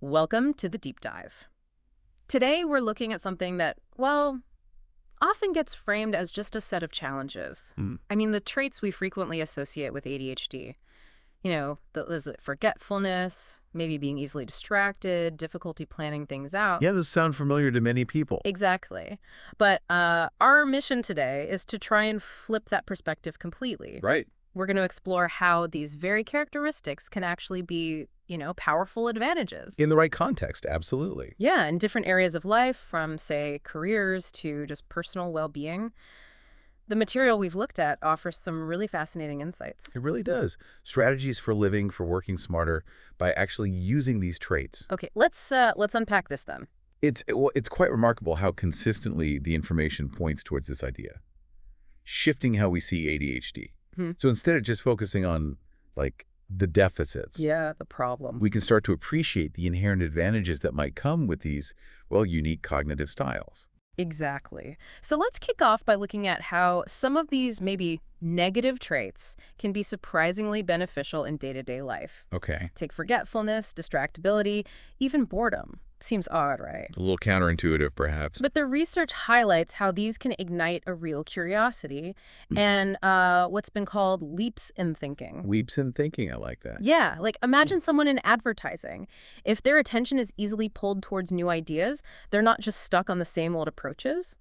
Welcome to the deep dive. Today we're looking at something that, well, often gets framed as just a set of challenges. Mm. I mean, the traits we frequently associate with ADHD. Is it forgetfulness, maybe being easily distracted, difficulty planning things out. Yeah, those sound familiar to many people. Exactly. But our mission today is to try and flip that perspective completely. Right. We're going to explore how these very characteristics can actually be, powerful advantages. In the right context, absolutely. Yeah, in different areas of life, from, say, careers to just personal well-being. The material we've looked at offers some really fascinating insights. It really does. Strategies for living, for working smarter by actually using these traits. Okay, let's unpack this then. It's quite remarkable how consistently the information points towards this idea, shifting how we see ADHD. So instead of just focusing on, the deficits, Yeah, the problem. we can start to appreciate the inherent advantages that might come with these, unique cognitive styles. Exactly. So let's kick off by looking at how some of these maybe negative traits can be surprisingly beneficial in day-to-day life. Okay. Take forgetfulness, distractibility, even boredom. Seems odd, right? A little counterintuitive, perhaps. But the research highlights how these can ignite a real curiosity and what's been called leaps in thinking. Leaps in thinking, I like that. Yeah, like imagine someone in advertising. If their attention is easily pulled towards new ideas, they're not just stuck on the same old approaches.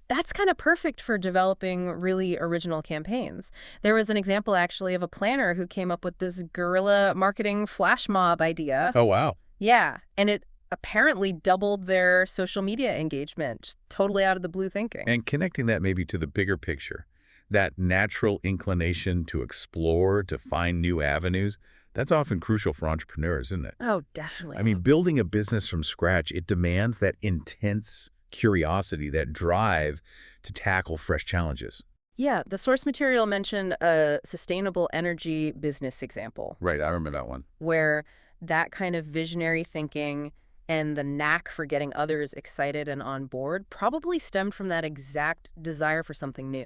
That's kind of perfect for developing really original campaigns. There was an example, actually, of a planner who came up with this guerrilla marketing flash mob idea. Oh, wow. Yeah, and it apparently doubled their social media engagement, just totally out of the blue thinking. And connecting that maybe to the bigger picture, that natural inclination to explore, to find new avenues, that's often crucial for entrepreneurs, isn't it? Oh, definitely. I mean, building a business from scratch, it demands that intense curiosity, that drive to tackle fresh challenges. Yeah, the source material mentioned a sustainable energy business example Right, I remember that one. where that kind of visionary thinking and the knack for getting others excited and on board probably stemmed from that exact desire for something new.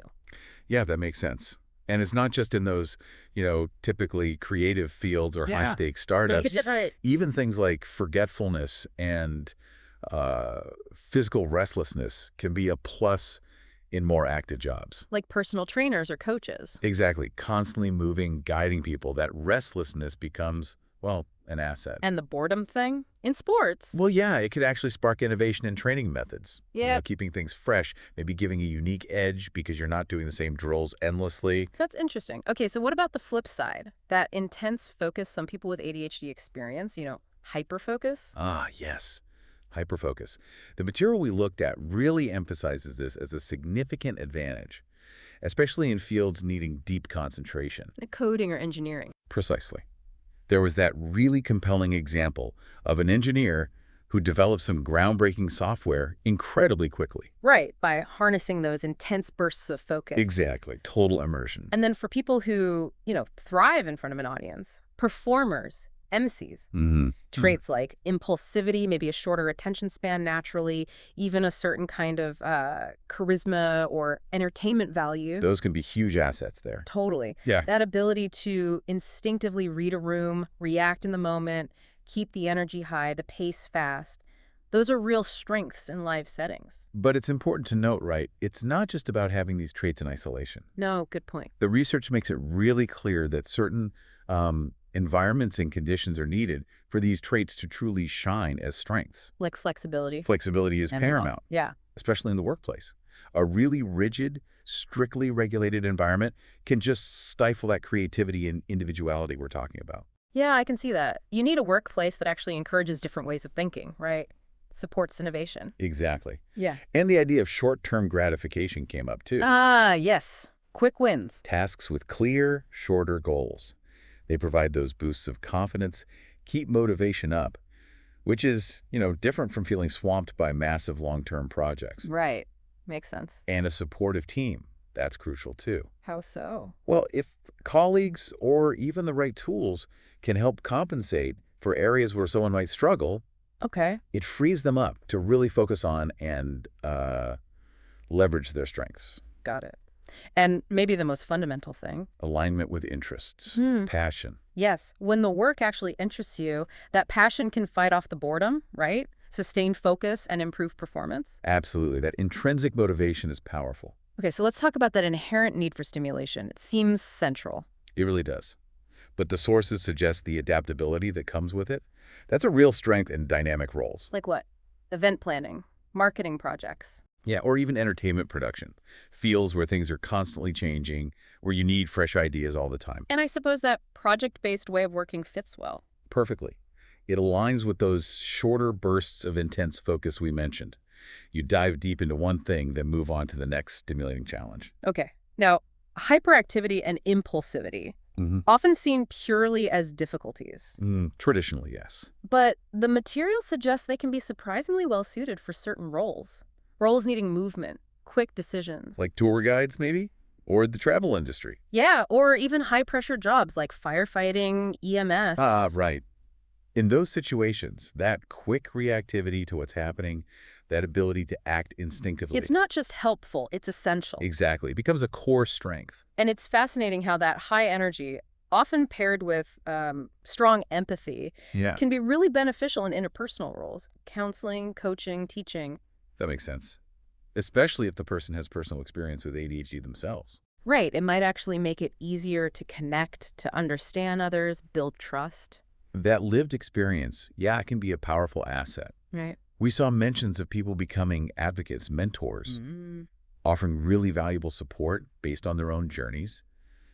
Yeah, that makes sense. And it's not just in those, typically creative fields or Yeah. high-stakes startups. Right. Even things like forgetfulness and physical restlessness can be a plus in more active jobs. Like personal trainers or coaches. Exactly. Constantly moving, guiding people. That restlessness becomes, an asset. And the boredom thing in sports. Well, yeah, it could actually spark innovation in training methods. Yeah. Keeping things fresh, maybe giving a unique edge because you're not doing the same drills endlessly. That's interesting. Okay, so what about the flip side? That intense focus some people with ADHD experience, hyperfocus? Ah, yes. Hyperfocus. The material we looked at really emphasizes this as a significant advantage, especially in fields needing deep concentration. The coding or engineering. Precisely. There was that really compelling example of an engineer who developed some groundbreaking software incredibly quickly. Right, by harnessing those intense bursts of focus. Exactly. Total immersion. And then for people who, thrive in front of an audience, performers, MCs, traits like impulsivity, maybe a shorter attention span naturally, even a certain kind of charisma or entertainment value. Those can be huge assets there. Totally. Yeah. That ability to instinctively read a room, react in the moment, keep the energy high, the pace fast. Those are real strengths in live settings. But it's important to note, right, it's not just about having these traits in isolation. No, good point. The research makes it really clear that certain environments and conditions are needed for these traits to truly shine as strengths. Like flexibility. Flexibility is And so on. paramount, Yeah. especially in the workplace. A really rigid, strictly regulated environment can just stifle that creativity and individuality we're talking about. Yeah, I can see that. You need a workplace that actually encourages different ways of thinking, right? Supports innovation. Exactly. Yeah. And the idea of short-term gratification came up too. Ah, yes. Quick wins. Tasks with clear, shorter goals. They provide those boosts of confidence, keep motivation up, which is, different from feeling swamped by massive long-term projects. Right. Makes sense. And a supportive team. That's crucial too. How so? Well, if colleagues or even the right tools can help compensate for areas where someone might struggle, Okay. it frees them up to really focus on and leverage their strengths. Got it. And maybe the most fundamental thing. Alignment with interests, passion. Yes, when the work actually interests you, that passion can fight off the boredom, right? Sustain focus and improve performance. Absolutely. That intrinsic motivation is powerful. Okay, so let's talk about that inherent need for stimulation. It seems central. It really does. But the sources suggest the adaptability that comes with it. That's a real strength in dynamic roles. Like what? Event planning, marketing projects. Yeah, or even entertainment production. Fields where things are constantly changing, where you need fresh ideas all the time. And I suppose that project-based way of working fits well. Perfectly. It aligns with those shorter bursts of intense focus we mentioned. You dive deep into one thing, then move on to the next stimulating challenge. Okay. Now, hyperactivity and impulsivity, often seen purely as difficulties. Traditionally, yes. But the material suggests they can be surprisingly well suited for certain roles. Roles needing movement, quick decisions. Like tour guides, maybe? Or the travel industry. Yeah, or even high-pressure jobs like firefighting, EMS. Ah, right. In those situations, that quick reactivity to what's happening, that ability to act instinctively. It's not just helpful, it's essential. Exactly. It becomes a core strength. And it's fascinating how that high energy, often paired with strong empathy, can be really beneficial in interpersonal roles. Counseling, coaching, teaching. That makes sense. Especially if the person has personal experience with ADHD themselves. Right. It might actually make it easier to connect, to understand others, build trust. That lived experience, it can be a powerful asset. Right. We saw mentions of people becoming advocates, mentors, offering really valuable support based on their own journeys,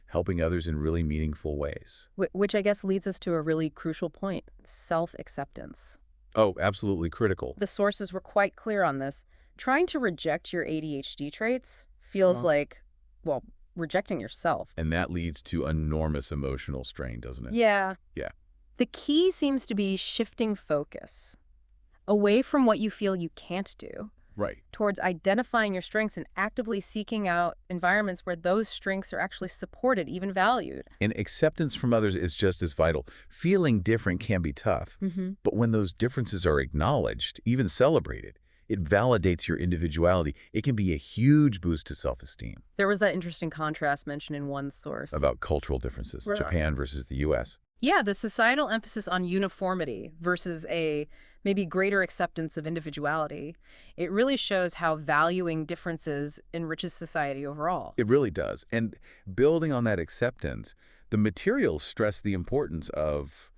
helping others in really meaningful ways. Which I guess leads us to a really crucial point, self-acceptance. Oh, absolutely critical. The sources were quite clear on this. Trying to reject your ADHD traits feels like, well, rejecting yourself. And that leads to enormous emotional strain, doesn't it? Yeah. Yeah. The key seems to be shifting focus away from what you feel you can't do. Right. Towards identifying your strengths and actively seeking out environments where those strengths are actually supported, even valued. And acceptance from others is just as vital. Feeling different can be tough, but when those differences are acknowledged, even celebrated, it validates your individuality. It can be a huge boost to self-esteem. There was that interesting contrast mentioned in one source. About cultural differences, Japan versus the U.S. Yeah, the societal emphasis on uniformity versus a maybe greater acceptance of individuality. It really shows how valuing differences enriches society overall. It really does. And building on that acceptance, the materials stress the importance of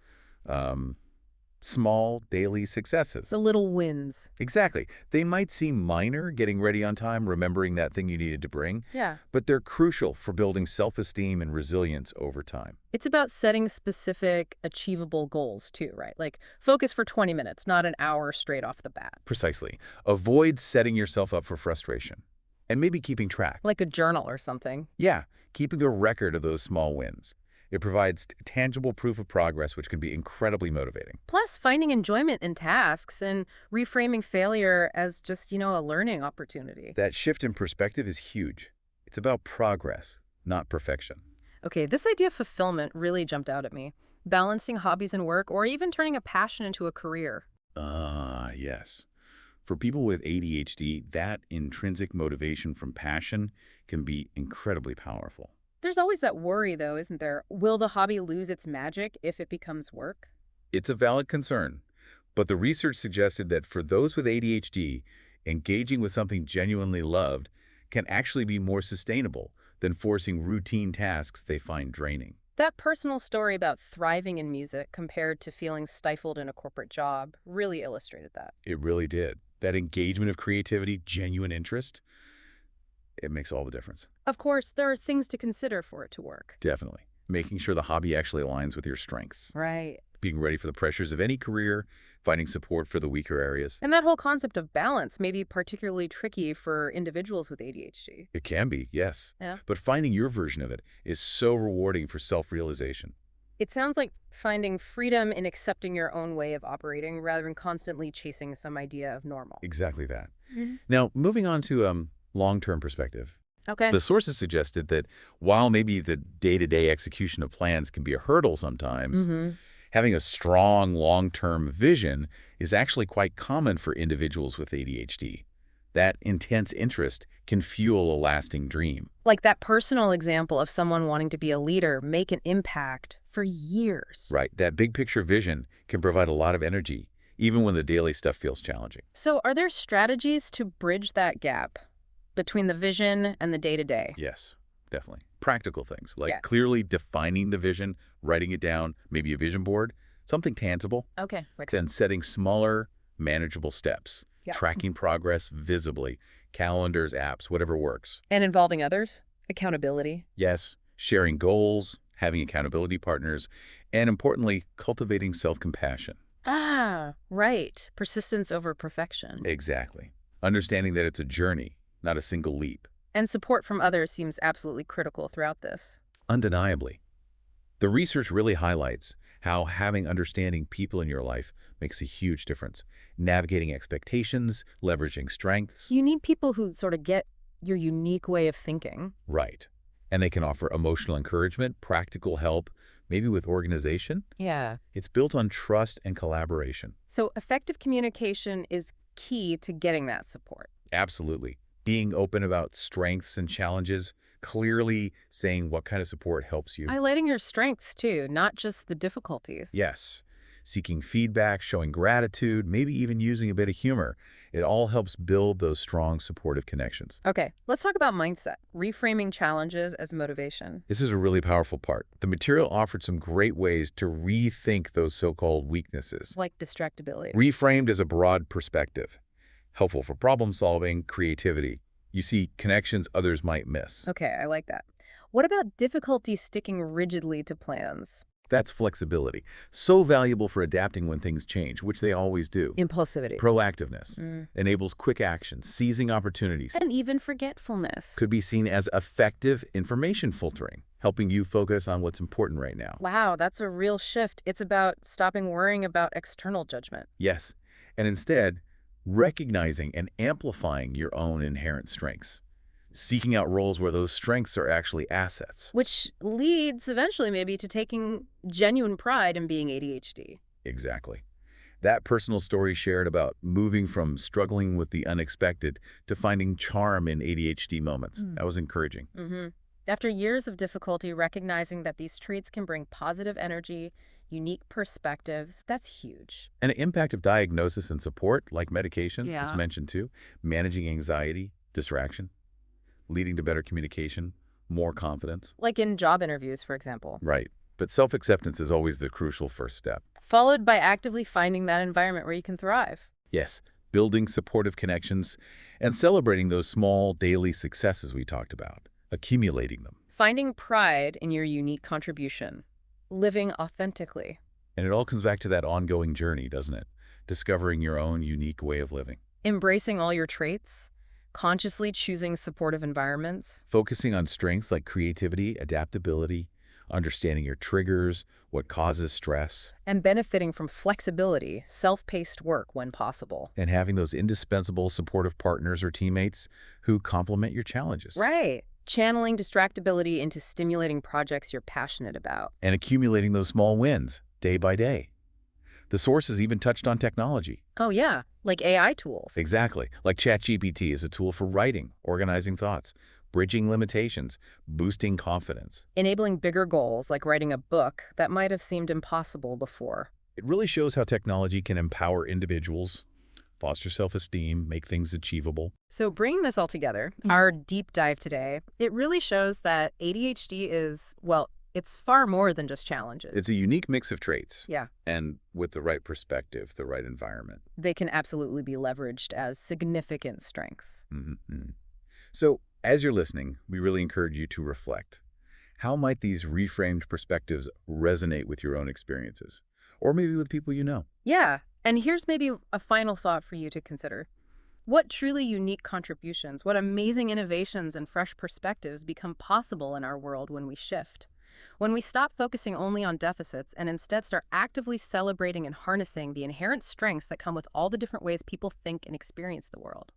small daily successes. The little wins. Exactly. They might seem minor, getting ready on time, remembering that thing you needed to bring. Yeah. But they're crucial for building self-esteem and resilience over time. It's about setting specific, achievable goals too, right? Like focus for 20 minutes, not an hour straight off the bat. Precisely. Avoid setting yourself up for frustration. And maybe keeping track. Like a journal or something. Yeah, keeping a record of those small wins. It provides tangible proof of progress, which can be incredibly motivating. Plus, finding enjoyment in tasks and reframing failure as just, a learning opportunity. That shift in perspective is huge. It's about progress, not perfection. Okay, this idea of fulfillment really jumped out at me. Balancing hobbies and work, or even turning a passion into a career. Yes. For people with ADHD, that intrinsic motivation from passion can be incredibly powerful. There's always that worry, though, isn't there? Will the hobby lose its magic if it becomes work? It's a valid concern, but the research suggested that for those with ADHD, engaging with something genuinely loved can actually be more sustainable than forcing routine tasks they find draining. That personal story about thriving in music compared to feeling stifled in a corporate job really illustrated that. It really did. That engagement of creativity, genuine interest, it makes all the difference. Of course, there are things to consider for it to work. Definitely. Making sure the hobby actually aligns with your strengths. Right. Being ready for the pressures of any career, finding support for the weaker areas. And that whole concept of balance may be particularly tricky for individuals with ADHD. It can be, yes. Yeah. But finding your version of it is so rewarding for self-realization. It sounds like finding freedom in accepting your own way of operating rather than constantly chasing some idea of normal. Exactly that. Now, moving on to long-term perspective. Okay. The sources suggested that while maybe the day-to-day execution of plans can be a hurdle sometimes, having a strong long-term vision is actually quite common for individuals with ADHD. That intense interest can fuel a lasting dream. Like that personal example of someone wanting to be a leader, make an impact for years. Right, that big picture vision can provide a lot of energy, even when the daily stuff feels challenging. So are there strategies to bridge that gap between the vision and the day-to-day? Yes, definitely. Practical things, like Yeah. clearly defining the vision, writing it down, maybe a vision board, something tangible, Okay. Right. then setting smaller, manageable steps, Yeah. tracking progress visibly, calendars, apps, whatever works. And involving others? Accountability? Yes, sharing goals, having accountability partners, and importantly, cultivating self-compassion. Ah, right. Persistence over perfection. Exactly. Understanding that it's a journey, not a single leap. And support from others seems absolutely critical throughout this. Undeniably. The research really highlights how having understanding people in your life makes a huge difference. Navigating expectations, leveraging strengths. You need people who sort of get your unique way of thinking. Right. And they can offer emotional encouragement, practical help, maybe with organization. Yeah. It's built on trust and collaboration. So effective communication is key to getting that support. Absolutely. Being open about strengths and challenges, clearly saying what kind of support helps you. Highlighting your strengths, too, not just the difficulties. Yes. Seeking feedback, showing gratitude, maybe even using a bit of humor. It all helps build those strong, supportive connections. Okay, let's talk about mindset, reframing challenges as motivation. This is a really powerful part. The material offered some great ways to rethink those so-called weaknesses. Like distractibility. Reframed as a broad perspective. Helpful for problem solving, creativity. You see connections others might miss. Okay, I like that. What about difficulty sticking rigidly to plans? That's flexibility. So valuable for adapting when things change, which they always do. Impulsivity. Proactiveness enables quick action, seizing opportunities. And even forgetfulness. Could be seen as effective information filtering, helping you focus on what's important right now. Wow, that's a real shift. It's about stopping worrying about external judgment. Yes, and instead, recognizing and amplifying your own inherent strengths. Seeking out roles where those strengths are actually assets. Which leads eventually maybe to taking genuine pride in being ADHD. Exactly. That personal story shared about moving from struggling with the unexpected to finding charm in ADHD moments. That was encouraging. After years of difficulty recognizing that these traits can bring positive energy, unique perspectives, that's huge. And the impact of diagnosis and support, like medication, Yeah. is mentioned too, managing anxiety, distraction, leading to better communication, more confidence. Like in job interviews, for example. Right. But self-acceptance is always the crucial first step. Followed by actively finding that environment where you can thrive. Yes, building supportive connections and celebrating those small daily successes we talked about, accumulating them. Finding pride in your unique contribution. Living authentically. And it all comes back to that ongoing journey, doesn't it? Discovering your own unique way of living. Embracing all your traits. Consciously choosing supportive environments. Focusing on strengths like creativity, adaptability, understanding your triggers, what causes stress. And benefiting from flexibility, self-paced work when possible. And having those indispensable supportive partners or teammates who complement your challenges. Right. Channeling distractibility into stimulating projects you're passionate about. And accumulating those small wins day by day. The sources even touched on technology. Oh yeah, like AI tools. Exactly. Like ChatGPT is a tool for writing, organizing thoughts, bridging limitations, boosting confidence. Enabling bigger goals like writing a book that might have seemed impossible before. It really shows how technology can empower individuals, foster self-esteem, make things achievable. So bringing this all together, our deep dive today, it really shows that ADHD is, well, it's far more than just challenges. It's a unique mix of traits. Yeah. And with the right perspective, the right environment. They can absolutely be leveraged as significant strengths. So, as you're listening, we really encourage you to reflect. How might these reframed perspectives resonate with your own experiences? Or maybe with people you know? Yeah. And here's maybe a final thought for you to consider. What truly unique contributions, what amazing innovations and fresh perspectives become possible in our world when we shift? When we stop focusing only on deficits and instead start actively celebrating and harnessing the inherent strengths that come with all the different ways people think and experience the world.